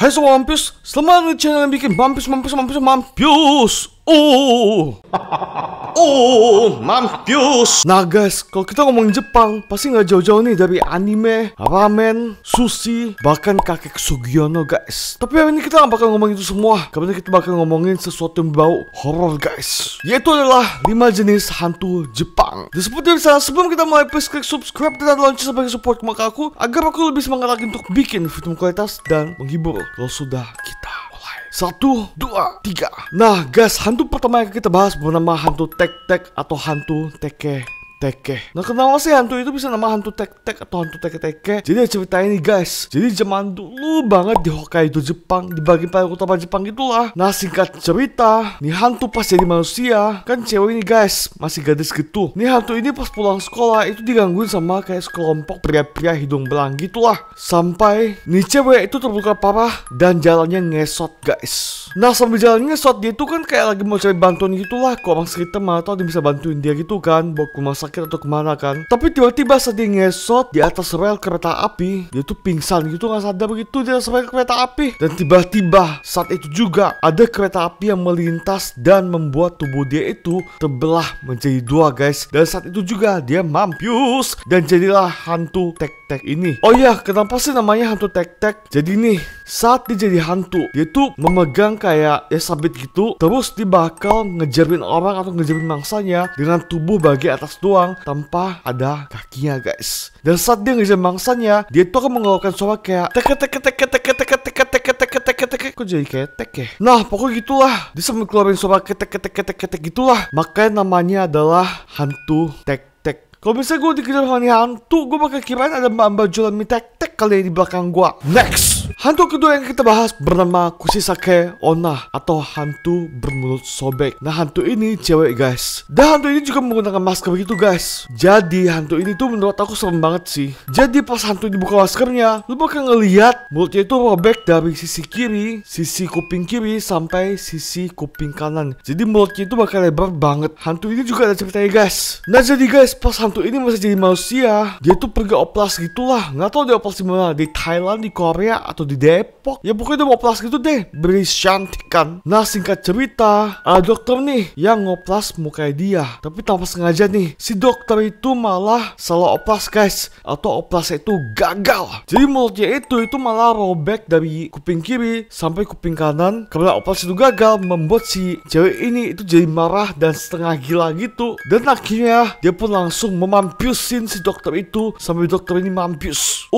Hai semua Mampius, selamat di channel yang bikin Mampius. Mampius. Nah guys, kalau kita ngomongin Jepang, pasti nggak jauh-jauh nih dari anime, ramen, sushi, bahkan kakek Sugiono guys. Tapi hari ini kita nggak bakal ngomongin itu semua, karena kita bakal ngomongin sesuatu yang berbau horror guys. Yaitu adalah 5 jenis hantu Jepang. Dan seperti biasa, sebelum kita mulai, please klik subscribe dan lonceng sebagai support ke aku, agar aku lebih semangat lagi untuk bikin video kualitas dan menghibur. Kalau sudah, kita mulai. 1, 2, 3. Nah guys, hantu pertama yang kita bahas bernama hantu tek-tek atau hantu teke. Nah kenapa sih hantu itu bisa nama hantu tek-tek atau hantu teke-teke? Jadi cerita ini guys, jadi zaman dulu banget di Hokkaido Jepang, di bagian paling utara Jepang gitulah. Nah singkat cerita, nih hantu pas jadi manusia, kan cewek ini guys, masih gadis gitu. Nih hantu ini pas pulang sekolah itu digangguin sama kayak sekelompok pria-pria hidung belang gitulah. Sampai nih cewek itu terluka parah dan jalannya ngesot guys. Nah sambil jalan ngesot, dia itu kan kayak lagi mau cari bantuan gitulah ke orang sekitar, mana tau dia bisa bantuin dia gitu kan, bawa ke rumah sakit atau kemana kan. Tapi tiba-tiba saat dia ngesot di atas rel kereta api, dia tuh pingsan gitu, nggak sadar begitu di atas rel kereta api. Dan tiba-tiba saat itu juga ada kereta api yang melintas dan membuat tubuh dia itu terbelah menjadi 2 guys. Dan saat itu juga dia mampus dan jadilah hantu tek-tek ini. Oh iya, kenapa sih namanya hantu tek-tek? Jadi nih, saat dia jadi hantu, dia tuh memegang kayak ya sabit gitu, terus dia bakal ngejarin orang atau ngejarin mangsanya dengan tubuh bagian atas doang tanpa ada kakinya guys. Dan saat dia ngejar mangsanya, dia tuh akan mengeluarkan suara kayak tek. Kok jadi ketek ya? Nah pokoknya gitulah, dia sambil keluarin suara ketek gitulah. Makanya namanya adalah hantu tek-tek. Kalau misalnya gue dikejar sama nih hantu, gue bakal kirain ada mbak-mbak jualan mie tek-tek kali di belakang gue. Next, hantu kedua yang kita bahas bernama Kushisake Onna atau hantu bermulut sobek. Nah hantu ini cewek guys, dan hantu ini juga menggunakan masker gitu guys. Jadi hantu ini tuh menurut aku serem banget sih. Jadi pas hantu ini buka maskernya, lu bakal ngeliat mulutnya itu robek dari sisi kiri, sisi kuping kiri sampai sisi kuping kanan. Jadi mulutnya itu bakal lebar banget. Hantu ini juga ada ceritanya guys. Nah jadi guys, pas hantu ini masih jadi manusia, dia tuh pergi oplas gitulah. Nggak tahu dia oplas di mana, di Thailand, di Korea, atau di Depok. Ya pokoknya dia mau oplas gitu deh, beri cantik kan. Nah singkat cerita, ada dokter nih yang ngoplas mukanya dia, tapi tanpa sengaja nih si dokter itu malah salah oplas guys, atau oplasnya itu gagal. Jadi mulutnya itu malah robek dari kuping kiri sampai kuping kanan. Karena oplas itu gagal, membuat si cewek ini itu jadi marah dan setengah gila gitu. Dan akhirnya dia pun langsung memampiusin si dokter itu sampai dokter ini mampus.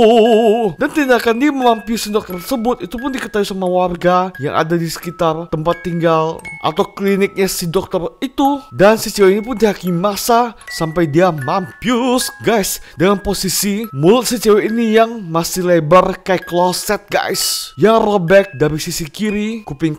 Dan tindakan dia memampiusin dokter tersebut itu pun diketahui sama warga yang ada di sekitar tempat tinggal atau kliniknya si dokter itu. Dan si cewek ini pun dihakimi masa sampai dia mampus guys, dengan posisi mulut si cewek ini yang masih lebar kayak kloset guys, yang robek dari sisi kiri kuping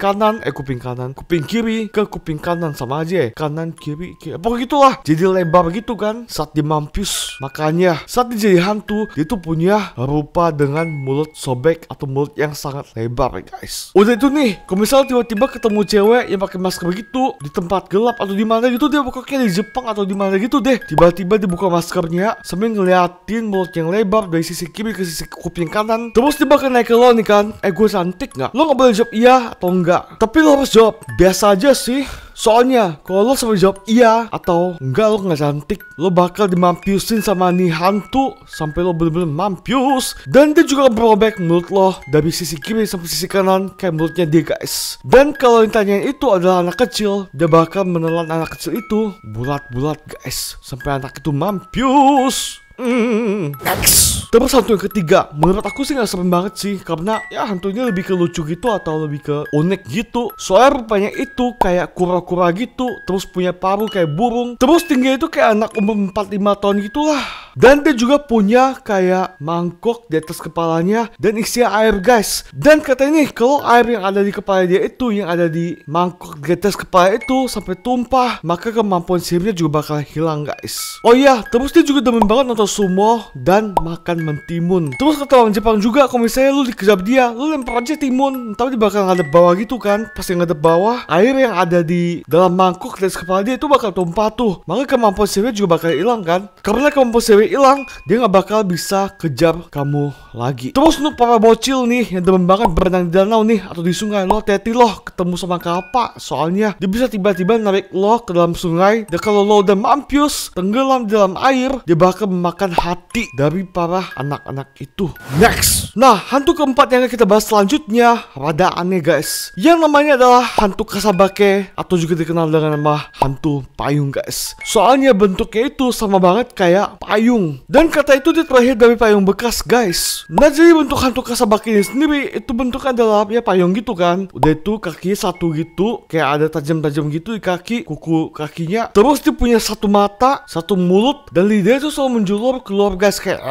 kiri ke kuping kanan, sama aja ya, kanan kiri. Pokoknya gitulah, jadi lebar gitu kan saat dia mampus. Makanya saat dia jadi hantu, dia tuh punya rupa dengan mulut sobek atau mulut yang sangat lebar guys. Udah itu nih, kalau misalnya tiba-tiba ketemu cewek yang pakai masker begitu di tempat gelap atau di mana gitu, dia pokoknya di Jepang atau di mana gitu deh, tiba-tiba dibuka maskernya sambil ngeliatin mulut yang lebar dari sisi kiri ke sisi kuping kanan. Terus dia bakal naik ke lo nih kan, gue cantik nggak? Lo nggak boleh jawab iya atau enggak, tapi lo harus jawab biasa aja sih. Soalnya kalau lo sampai jawab iya atau enggak, lo nggak cantik, lo bakal dimampiusin sama nih hantu sampai lo bener-bener mampius. Dan dia juga berobek mulut lo dari sisi kiri sampai sisi kanan kayak mulutnya dia guys. Dan kalau yang tanyain itu adalah anak kecil, dia bakal menelan anak kecil itu bulat-bulat guys sampai anak itu mampius. Next, terus hantu yang ketiga, menurut aku sih nggak serem banget sih, karena ya hantunya lebih ke lucu gitu atau lebih ke unik gitu. Soalnya rupanya itu kayak kura-kura gitu, terus punya paruh kayak burung, terus tingginya itu kayak anak umur 4-5 tahun gitulah. Dan dia juga punya kayak mangkok di atas kepalanya dan isinya air guys. Dan katanya nih, kalau air yang ada di kepala dia itu, yang ada di mangkok di atas kepala itu sampai tumpah, maka kemampuan sihirnya juga bakal hilang guys. Oh iya, terus dia juga demen banget nonton sumo dan makan mentimun. Terus kata orang Jepang juga, kalau misalnya lu dikejar dia, lu lempar aja timun, tapi dia bakal ngadep bawah gitu kan. Pas yang ngadep bawah, air yang ada di dalam mangkok di atas kepala dia itu bakal tumpah tuh, maka kemampuan sihirnya juga bakal hilang kan. Karena kemampuan sihir dia hilang, dia nggak bakal bisa kejar kamu lagi. Terus untuk para bocil nih yang demen banget berenang di danau nih atau di sungai, lo hati-hati loh ketemu sama kapal. Soalnya dia bisa tiba-tiba narik lo ke dalam sungai, dan kalau lo udah mampus tenggelam di dalam air, dia bakal memakan hati dari para anak-anak itu. Next, nah hantu keempat yang kita bahas selanjutnya rada aneh guys, yang namanya adalah hantu Kasabake atau juga dikenal dengan nama hantu payung guys. Soalnya bentuknya itu sama banget kayak payung, dan kata itu dia terlahir dari payung bekas guys. Nah jadi bentuk hantu Kasabake ini sendiri itu bentuknya adalah ya payung gitu kan. Udah itu kakinya satu gitu, kayak ada tajam-tajam gitu di kaki, kuku kakinya. Terus dia punya satu mata, satu mulut, dan lidah itu selalu menjulur keluar guys kayak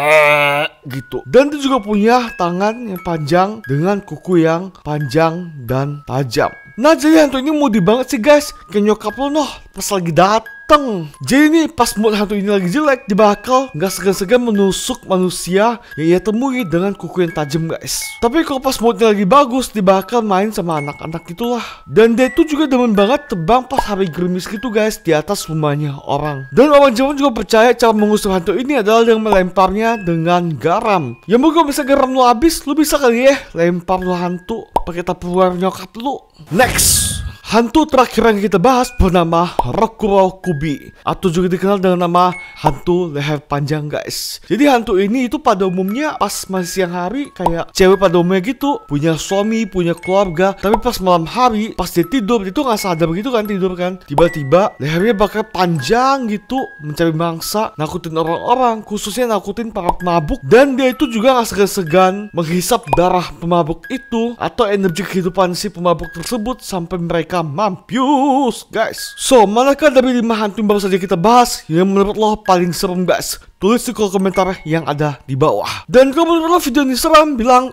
gitu. Dan dia juga punya tangan yang panjang dengan kuku yang panjang dan tajam. Nah jadi hantu ini mudi banget sih guys, kayak nyokap lo noh pas lagi dateng. Jadi nih pas mood hantu ini lagi jelek, dia bakal nggak segan-segan menusuk manusia yang ia temui dengan kuku yang tajam guys. Tapi kalau pas moodnya lagi bagus, dia bakal main sama anak-anak itulah. Dan dia itu juga demen banget terbang pas hari gerimis gitu guys di atas rumahnya orang. Dan orang Jepang juga percaya cara mengusir hantu ini adalah dengan melemparnya dengan garam. Ya mungkin bisa garam lu habis, lu bisa kali ya lempar lu hantu pakai tapuan nyokap lu. Next, hantu terakhir yang kita bahas bernama Rokurokubi atau juga dikenal dengan nama hantu leher panjang guys. Jadi hantu ini itu pada umumnya pas masih siang hari kayak cewek pada umumnya gitu, punya suami, punya keluarga. Tapi pas malam hari, pas dia tidur itu nggak sadar gitu kan, tidur kan, tiba-tiba lehernya bakal panjang gitu mencari mangsa, nakutin orang-orang, khususnya nakutin para pemabuk. Dan dia itu juga nggak segan-segan menghisap darah pemabuk itu atau energi kehidupan si pemabuk tersebut sampai mereka mampus guys. So manakah dari 5 hantu yang baru saja kita bahas yang menurut lo paling serem guys? Tulis di kolom komentar yang ada di bawah. Dan kalau menurut lo video ini seram, bilang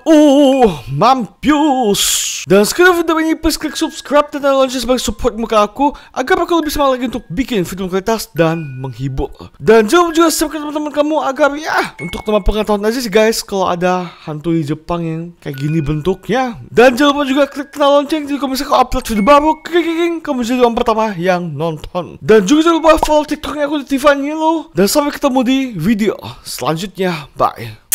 mampus. Dan sekarang video ini please klik subscribe dan lonceng sebagai support muka aku agar aku lebih semangat lagi untuk bikin video kualitas dan menghibur. Dan jangan juga share ke teman-teman kamu agar ya untuk teman pengetahuan aja sih guys kalau ada hantu di Jepang yang kayak gini bentuknya. Dan jangan lupa juga klik tombol lonceng jadi kalau misalnya aku upload video baru, klik kamu jadi orang pertama yang nonton. Dan juga jangan lupa follow TikToknya aku di Tiffany lo. Dan sampai ketemu di video selanjutnya. Bye.